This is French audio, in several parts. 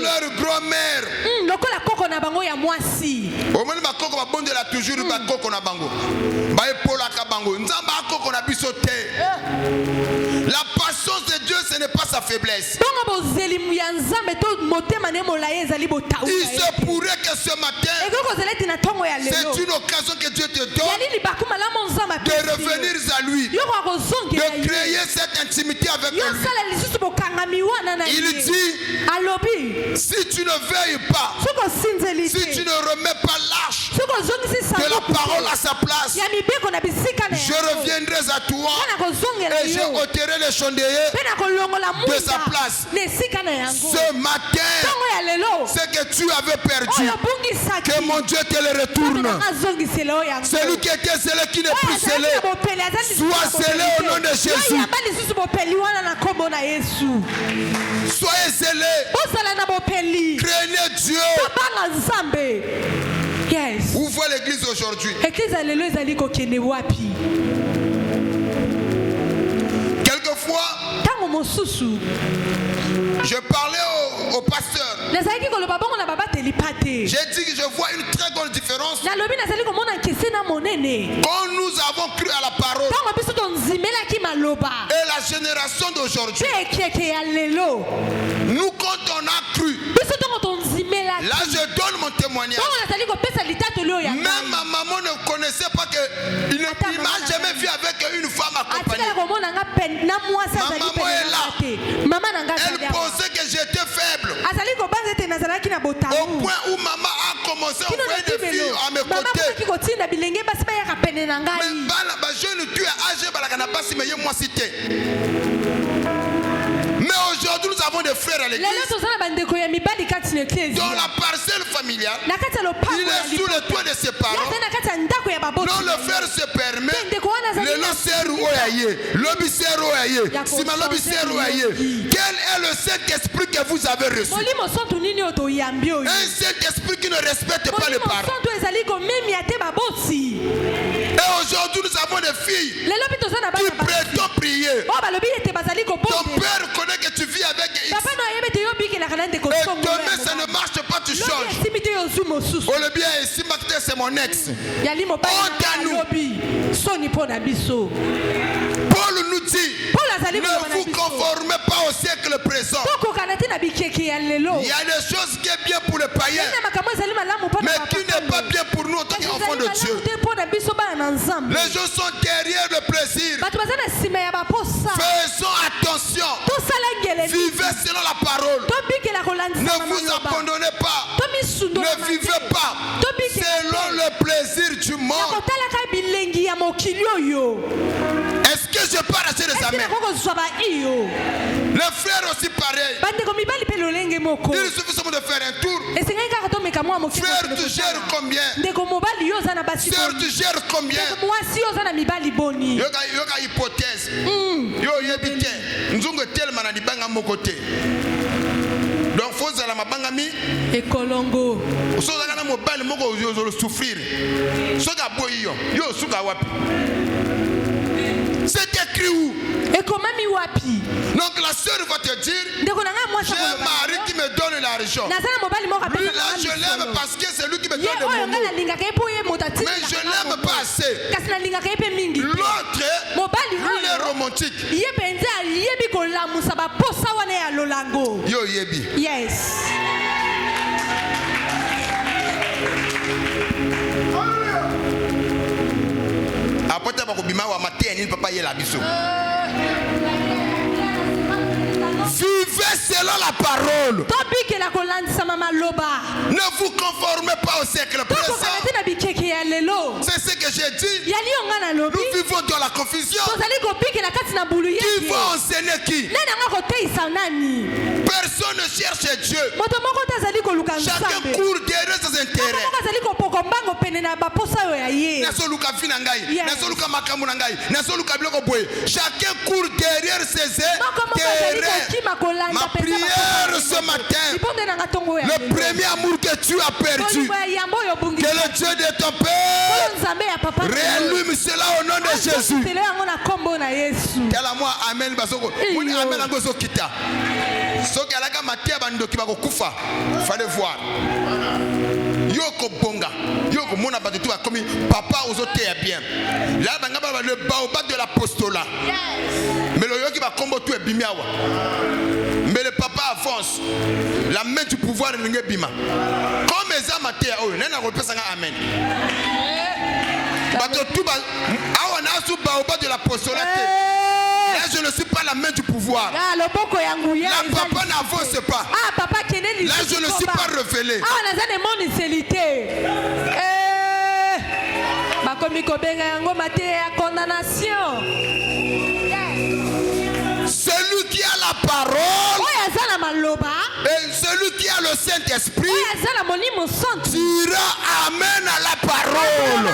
leur grand-mère. Lokola koko na bango ya mwasi. Au moins ma koko va bondela toujours ba koko na bango. Ba epola ka bango. Nzamba koko na biso te. La patience de Dieu, ce n'est pas sa faiblesse. Il se pourrait que ce matin, c'est une occasion que Dieu te donne de revenir à lui, de créer cette intimité avec lui. Il dit, si tu ne veilles pas, si tu ne remets pas l'arche de la parole à sa place, je reviendrai à toi et je ôterai les chandeliers de sa place. Ce matin, ce que tu avais perdu, que mon Dieu te le retourne. Celui qui était scellé, qui n'est plus scellé, soit scellé au nom de Jésus. Soyez scellés. Craignez Dieu. Où voit l'église aujourd'hui? Quelquefois, je parlais au pasteur. J'ai dit que je vois une très grande différence. Quand nous avons cru à la parole et la génération d'aujourd'hui, nous quand on a cru, là je donne mon témoignage. Même ma maman ne connaissait pas que il ne m'a jamais vu avec une femme accompagnée. Ma maman est là. Elle pensait que j'étais faible. Au point où maman a commencé à envoyer des filles à mes côtés. Mais aujourd'hui nous avons des frères à l'église. Dans la parcelle familiale, il est sous le toit de ses parents. Non, le frère se permet. Quel est le Saint-Esprit que vous avez reçu? Un Saint-Esprit qui ne respecte pas les parents. Et aujourd'hui nous avons des filles qui prétendent prier. Ton père connaît que tu vis avec X. Et demain ça ne marche pas, tu changes. Oh le bien ici, c'est mon ex. Honte à nous. Paul nous dit, ne vous conformez pas au siècle présent. Il y a des choses qui sont bien pour les païens, mais qui n'est pas bien pour nous en tant qu'enfants de Dieu. Les gens sont derrière le plaisir. Faisons attention. Vivez selon la parole. Ne vous abandonnez pas. Ne vivez pas selon le plaisir du monde. Est-ce que je peux arracher les amens? Les frères aussi pareil. Il suffit seulement de faire un tour. Frère, tu gères combien? Sœur, tu gères combien? Yoga hypothèse. Yo yebite. Nzungu tellement na dibanga mokote. Donc faut ça la mabangami et kolongo. So za kana mobile moko yo souffrir. So ga boyo. Yo suka wapi. C'est écrit où? Et comment mi wapi? Donc la sœur va te dire, j'ai un mari qui me donne l'argent. Lui là je l'aime parce que c'est lui qui me donne le moment. Mais je l'aime pas assez. L'autre, lui il est romantique. Yo yebi. Yes. Apota bakobima wa mateni papa yela biso. Vivez selon la parole. Ne vous conformez pas au siècle présent. C'est ce que j'ai dit. Nous vivons dans la confusion. Qui va enseigner qui? Personne ne cherche Dieu. Chacun court derrière ses intérêts. Chacun court derrière ses intérêts. Ma prière ce matin, le premier amour que tu as perdu, que le Dieu de ton Père réallume cela au nom de Jésus. Tell moi Amen. Amen. Soki alaka matia bandoki bakokufa. Fallait voir. Yoko bonga. Yoko mona batutu comme papa aux autres bien. Là bangaba le baobab de l'apostolat. Mais le yoki va combo tout bimiawa. Mais le papa avance. La main du pouvoir est bima. Comme les amateurs, oh, n'en a repensé amen. Batutu ba awana su baobab de l'apostolat. Là, je ne suis pas la main du pouvoir. Là, papa n'avance pas. Là, je ne suis pas révélé. Celui qui a la parole et celui qui a le Saint-Esprit dira amen à la parole.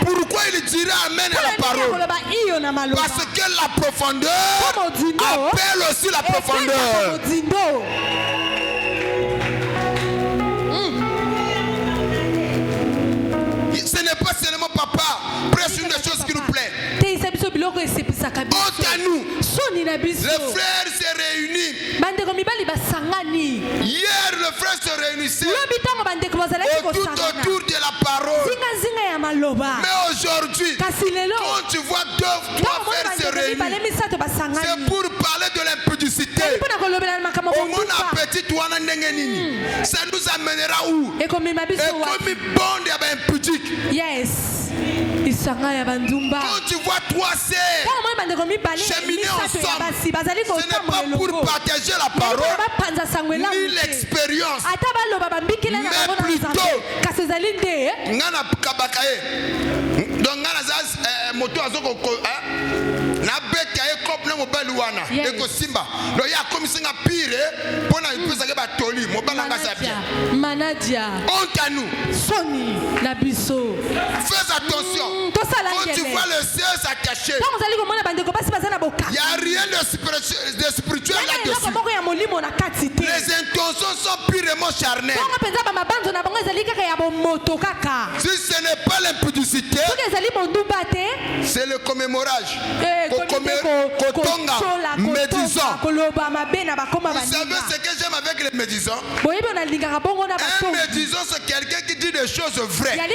Pourquoi il dira amen à la parole? Parce que la profondeur appelle aussi la profondeur. Ce n'est pas seulement papa, presque une des choses qui nous plaît. Honte à nous. Les frères se réunissent. Hier, le frère se réunissait autour de la parole. Mais aujourd'hui, quand tu vois deux, trois frères se réunir, c'est pour parler de l'impudicité. Au monde appétit, ça nous amènera où? Et comme bon impudique. Yes. Quand tu vois trois sœurs cheminer ensemble, ce n'est pas pour partager la parole ni l'expérience, mais plutôt ngana kabakaye donc ngana zaz moto azoko na beta e kop na mobali wana eko simba do ya komisinga pire pona ipesa ke batoli mobala ngasa bien manadia honte à nous soni na biso. Fais attention. Quand tu vois le ciel s'attacher, il n'y a rien de spirituel là-dessus. Les intentions sont purement charnelles. Si ce n'est pas l'impudicité, c'est le commémorage. Médisant. Vous savez ce que j'aime avec les médisants? Un médisant, c'est quelqu'un qui dit des choses vraies. Mais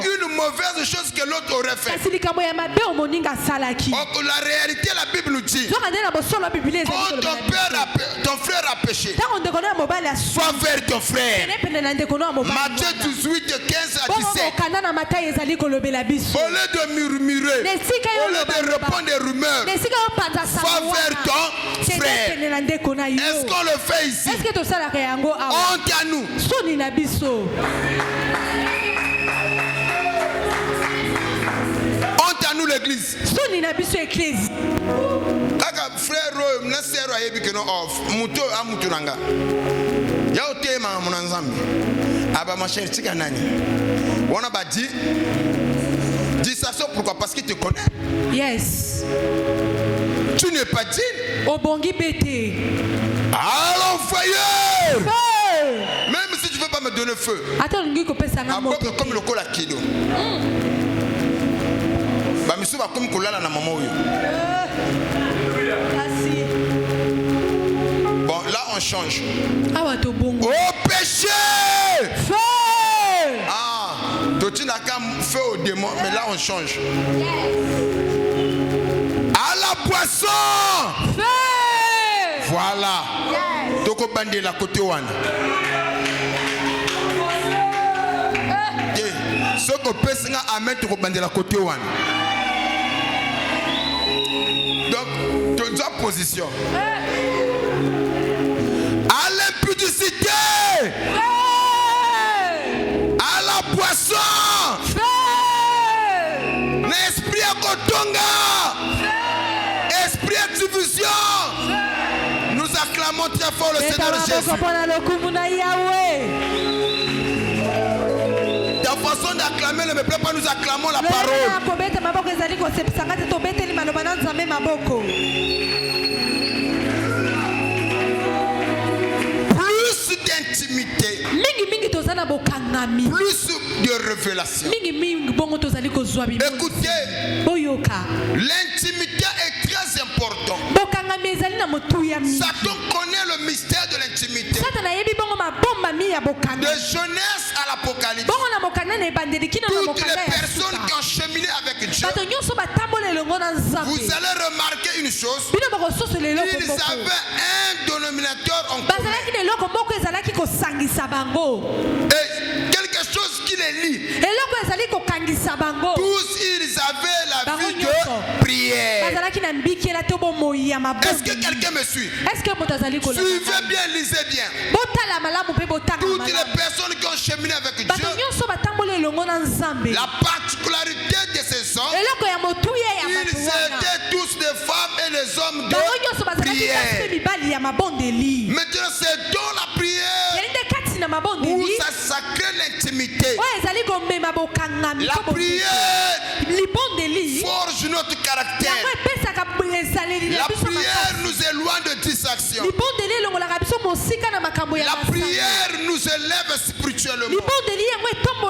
une mauvaise chose que l'autre aurait fait. La réalité, la Bible nous dit, quand ton frère a péché, va vers ton frère. Matthieu 18, 15 à 17. Au lieu de murmurer, au lieu de répondre des rumeurs, va vers ton frère. Est-ce qu'on le fait ici? Honte à nous. Honte à nous l'église. Kaka frère na sero ayebi que non off muto amutu nanga ya otema munanzambi aba machère tika nani wana ba dit dis ça pourquoi? Parce qu'il te connaît. Yes. Tu n'es pas digne. Obongi bete. Allons fire. Même si tu veux pas me donner feu. Attends comme le col à kido. Ba miso ba comme kolala na mama oyo. Bon, là on change. Au péché. Feu. Ah, tu n'as qu'à feu au démon, mais là on change. À la poisson. Feu. Voilà. Toko bande la côté one. Ce que peut amen toko bande la côté one. Donc, tu as position. À l'impudicité. À la poisson. L'esprit à Kotonga. Esprit à division. Nous acclamons très fort le Seigneur Jésus. Ta façon d'acclamer ne me plaît pas, nous acclamons la parole. Plus d'intimité, plus de révélation. Écoutez, l'intimité est très importante. Satan connaît le mystère de l'intimité. De Genèse à l'Apocalypse. Toutes les personnes qui ont cheminé avec Dieu, vous allez remarquer une chose. Ils avaient un dénominateur en commun. Et quelque chose qui les lie. Tous ils avaient la vie de prière. Est-ce que quelqu'un me suit? Suivez bien, lisez bien. Toutes les personnes qui ont cheminé avec Dieu, la particularité de ces hommes, ils étaient tous des femmes et les hommes de prière. Maintenant, c'est dans la prière où ça sacré l'intimité. La prière forge notre caractère. La prière nous éloigne de distraction. La prière nous élève spirituellement.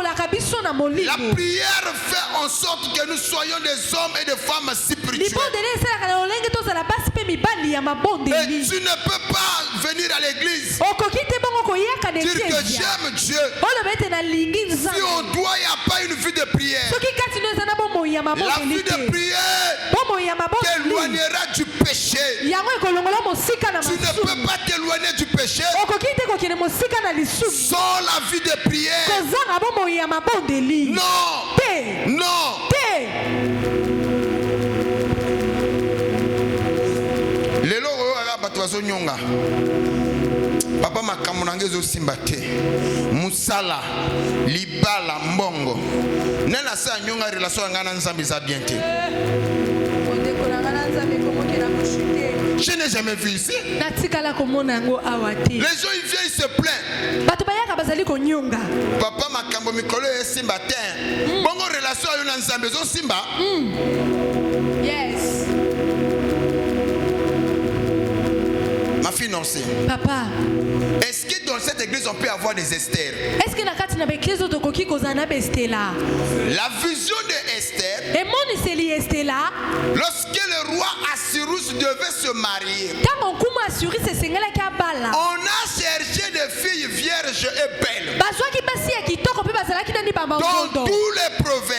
La prière fait en sorte que nous soyons des hommes et des femmes spirituels. Et tu ne peux pas venir à l'église dire que j'aime Dieu si en toi il n'y a pas une vie de prière. La vie de prière t'éloignera du péché. Tu ne peux pas t'éloigner du péché sans la vie de prière. Non. Non. Lelo oyo bato bazonyonga. Papa makambo nange zo simba te. Musala, libala, mbongo. Nena sa nyonga relation ngana nzambe za bien te. Je n'ai jamais vu ici. Les gens ils viennent, ils se plaignent. Papa makambo mikolo e simba te. Bongo relation yo na nzambe zo simba. Yes. Ma fiancée. Papa. Est-ce que dans cette église on peut avoir des Esther? Est-ce que na kati na église otokoki kozana bestela? La vision de Esther. Et mon iseli Estela. Lorsque le roi Assyrus devait se marier. On a cherché des filles vierges et belles. Dans tous les provinces.